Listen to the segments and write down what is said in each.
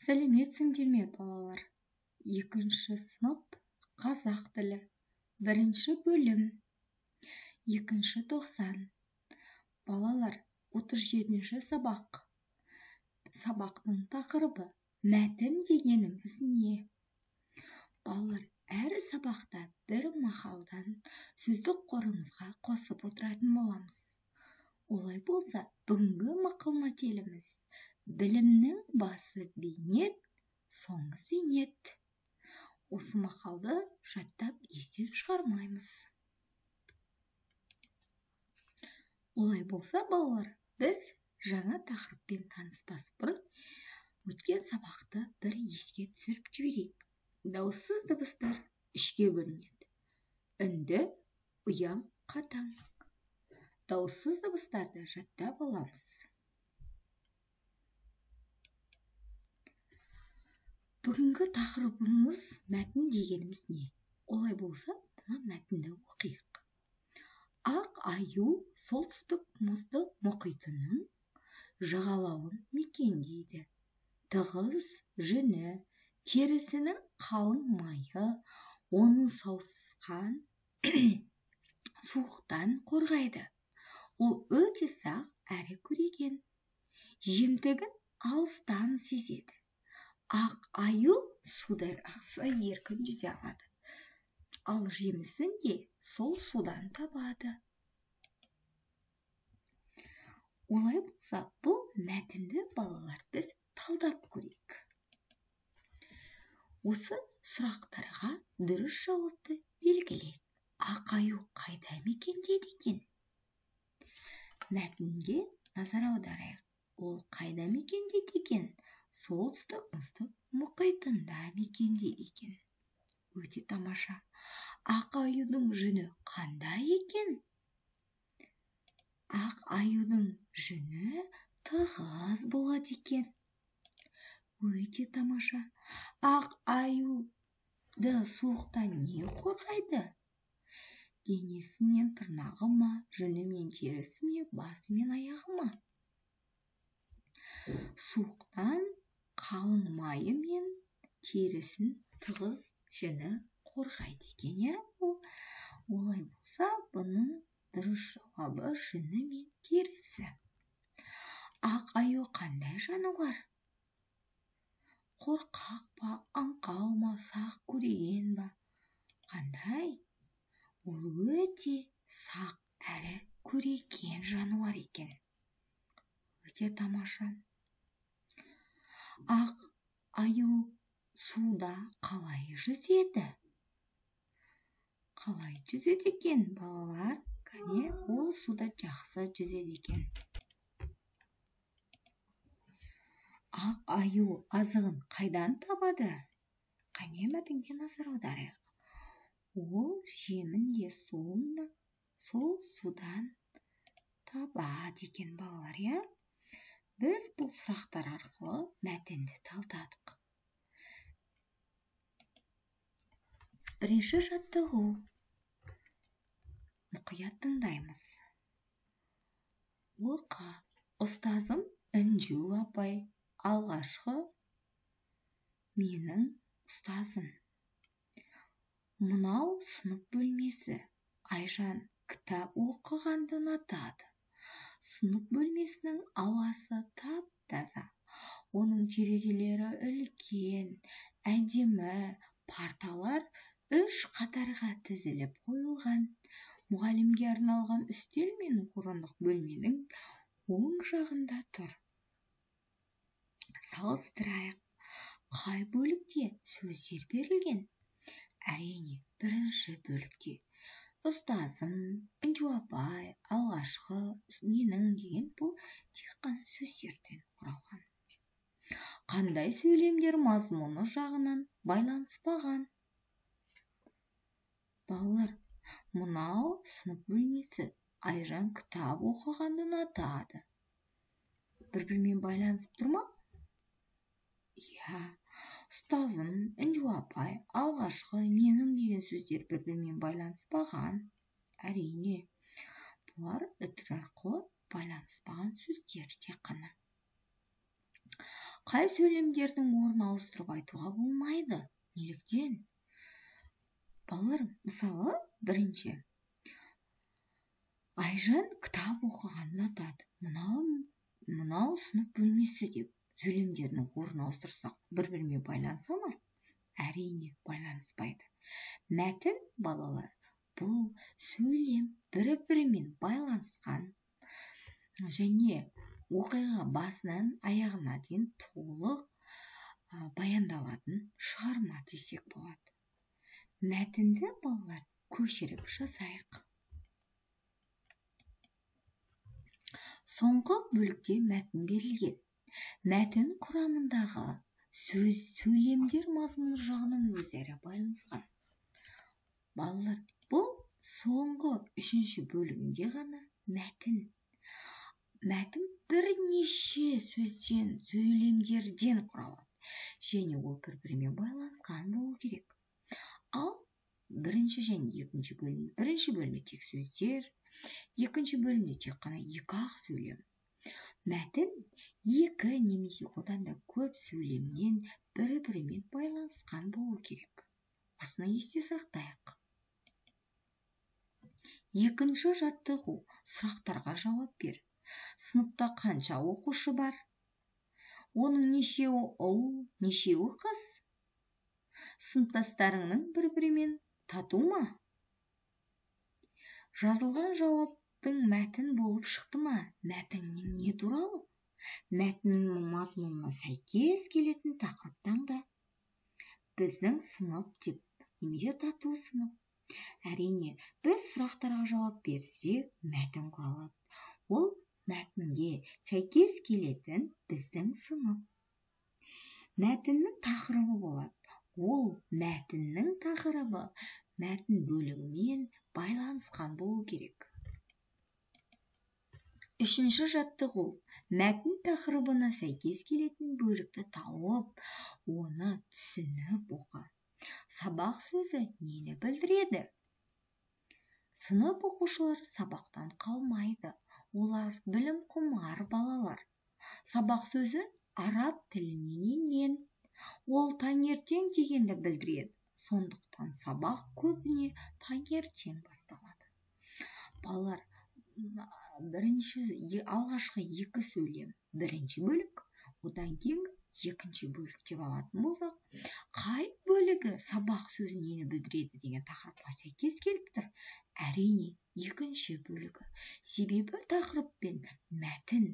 Сәлеметсіңдер ме, балалар? 2-ші сынып қазақ тілі. 1-ші бөлім. 2-ші тоқсан. Балалар, 37-ші сабақ. Сабақтың тақырыбы мәтін дегеніміз не? Балалар, әр сабақта бір мақалдан сөздік қорымызға қосып отыратын боламыз. Олай болса, бүгінгі мақал мәтеліміз білімнің басы бейнет, соңы зейнет. Осы мақалды жаттап естен шығармаймыз. Олай болса, балалар, біз жаңа тақырыппен таныспас бұрын өткен сабақты бір еске түсіріп жіберейік. Дауыссыз дыбыстар 3-ге бөлінеді. Үнді, ұяң, қатаң. Дауыссыз дыбыстарды жаттап аламыз. Бүгінгі тақырыбымыз мәтін дегеніміз не? Олай болса, мына мәтінді оқиық. Ақ аю солтүстік мұзды мұхитының жағалауын мекендейді. Тығыз жүні, терісінің қалың майы, оның сауысқан суықтан қорғайды. Ол өте сақ әрі көреген. Жемтігін алыстан сезеді. Ақ аю судар ақса еркін жүзе алады. Ал жемісін де сол судан табады. Олай болса, бұл мәтінді балалар біз талдап көрейік. Осы сұрақтарға дұрыс жауапты белгілейік. Ақ аю қайда мекендейді екен? Мәтінге назар аударайық. Ол қайда мекендейді екен? Солтүстік мұзды мұхитында мекендейді екен. Өте тамаша. Ақ аюдың жүні қандай екен? Ақ аюдың жүні тығыз болады екен. Өте тамаша. Ақ аюды суықтан не қорғайды? Денесінен тырнағы ма, жүні мен терісі ме, басы мен аяғы ма? Суықтан қалың майы мен терісін тығыз жүні қорғайды екен. Олай болса, бұның дұрыс жауабы жүні мен терісі. Ақ аю қандай жануар? Қорқақ па, аңқау ма, сақ көреген ба? Қандай? Ол өте сақ әрі көреген жануар екен. Өте тамаша. Ақ аю суда қалай жүзеді? Қалай жүзеді екен, балалар? Кәне, ол суда жақсы жүзеді екен. Ақ аю азығын қайдан табады? Кәне, мәтінге назар аударайық. Ол жемін де суын да сол судан табады екен, балалар. Біз бұл сұрақтар арқылы мәтінді талдадық. 1-ші жаттығу. Мұқият тыңдаймыз. Оқы. Ұстазым Інжу апай алғашқы менің ұстазым. Мынау сынып бөлмесі. Айжан кітап оқығанды ұнатады. Сынып бөлмесінің ауасы тап-таза. Оның терезелері үлкен, әдемі, парталар 3 қатарға тізіліп қойылған. Мұғалімге арналған үстел мен орындық бөлменің оң жағында тұр. Салыстырайық. Қай бөлікте сөздер берілген? Әрине, 1-ші бөлікте. Ұстазым, Інжу апай, алғашқы, менің деген бұл тек қана сөздерден құралған. Қандай сөйлемдер мазмұны жағынан байланыспаған? Балалар, мынау сынып бөлмесі. Айжан кітап оқығанды ұнатады. Бір-бірімен байланысып тұр ма? Ұстазым, Інжу апай, алғашқы, менің деген сөздер бір-бірімен байланыспаған. Әрине, бұлар үтір арқылы байланыспаған сөздер тек қана. қай сөйлемдердің орнын ауыстырып айтуға болмайды? Неліктен? Балалар, мысалы, бірінші. Айжан кітап оқығанын ұнатады. Мынау сынып бөлмесі деп сөйлемдердің орнын ауыстырсақ, бір-бірімен байланыса ма? Әрине, байланыспайды. Мәтін, балалар, бұл сөйлем бір-бірімен байланысқан және оқиға басынан аяғына дейін толық баяндалатын шығарма десек болады. Мәтінді, балалар, көшіріп жазайық. Соңғы бөлікте мәтін берілген. Мәтін құрамындағы сөйлемдер мазмұны жағынан өзара байланысқан. Балалар, бұл соңғы 3-ші бөлігінде ғана мәтін. Мәтін бірнеше сөзден, сөйлемдерден құралады. Және ол бір-бірімен байланысқан болу керек. Ал бірінші және екінші бөлім. Бірінші бөлімде тек сөздер, екінші бөлімде тек қана 2-ақ сөйлем. Мәтін 2 немесе одан да көп сөйлемнен бір-бірімен байланысқан болу керек. Осыны есте сақтайық. Екінші жаттығу. Сұрақтарға жауап бер. Сыныпта қанша оқушы бар? Оның нешеуі ұл, нешеуі қыз? Сыныптастарыңның бір-бірімен тату ма? Жазылған жауаптың мәтін болып шықты ма? Мәтіннің не туралы? Мәтіннің мазмұнына сәйкес келетін тақырып таңда. Біздің сынып деп, немесе тату сынып. Әрине, біз сұрақтарға жауап берсек, мәтін құралады. Ол мәтінге сәйкес келетін біздің сынып. Мәтіннің тақырыбы болады. Ол мәтіннің тақырыбы мәтін бөлігімен байланысқан болу керек. Үшінші жаттығу. Мәтін тақырыбына сәйкес келетін бөлікті тауып, оны түсініп оқы. Сабақ сөзі нені білдіреді? Сынып оқушылар сабақтан қалмайды. Олар білім құмар балалар. Сабақ сөзі араб тілінен енген. Ол таңертең дегенді білдіреді. Сондықтан сабақ көбіне таңертең басталады. Балалар, алғашқы 2 сөйлем бірінші бөлік, одан кейін екінші бөлік деп алатын болсақ, қай бөлігі сабақ сөзі нені білдіреді деген тақырыпқа сәйкес келіп тұр? Әрине, екінші бөлігі. Себебі тақырып пен мәтін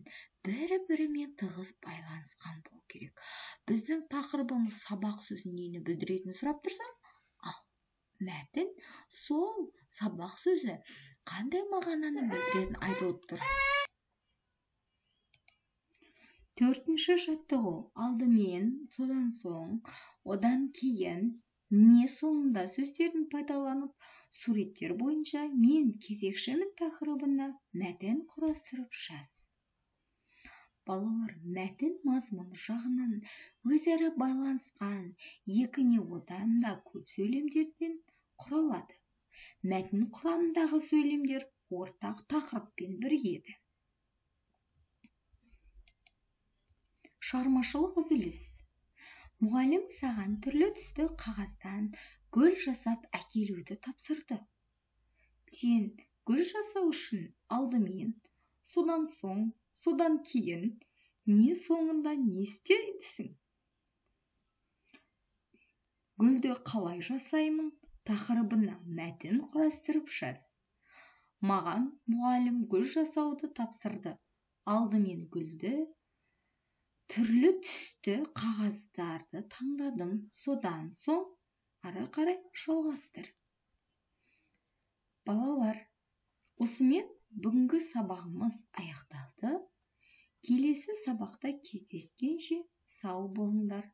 бір-бірімен тығыз байланысқан болу керек. Біздің тақырыбымыз сабақ сөзі нені білдіретінін сұрап тұрса, ал мәтін сол сабақ сөзі қандай мағынаны білдіретінін айтылып тұр. Төртінші жаттығу. Алдымен, содан соң, одан кейін, не соңында сөздерін пайдаланып, суреттер бойынша мен кезекшімін тақырыбына мәтін құрастырып жаз. Балалар, мәтін мазмұны жағынан өзара байланысқан 2 не одан да көп сөйлемдерден құралады. Мәтін құрамындағы сөйлемдер ортақ тақырыппен біргеді. Шығармашылық үзіліс. Мұғалім саған түрлі түсті қағаздан гүл жасап әкелуді тапсырды. Сен гүл жасау үшін алдымен, содан кейін, не соңында не істейсің? Гүлді қалай жасаймын? Тақырыбына мәтін құрастырып жаз. Маған мұғалім гүл жасауды тапсырды. Алдымен гүлді, түрлі түсті қағаздарды таңдадым. Содан соң ары қарай жалғастыр. Балалар, осымен бүгінгі сабағымыз аяқталды. Келесі сабақта кездескенше сау болыңдар.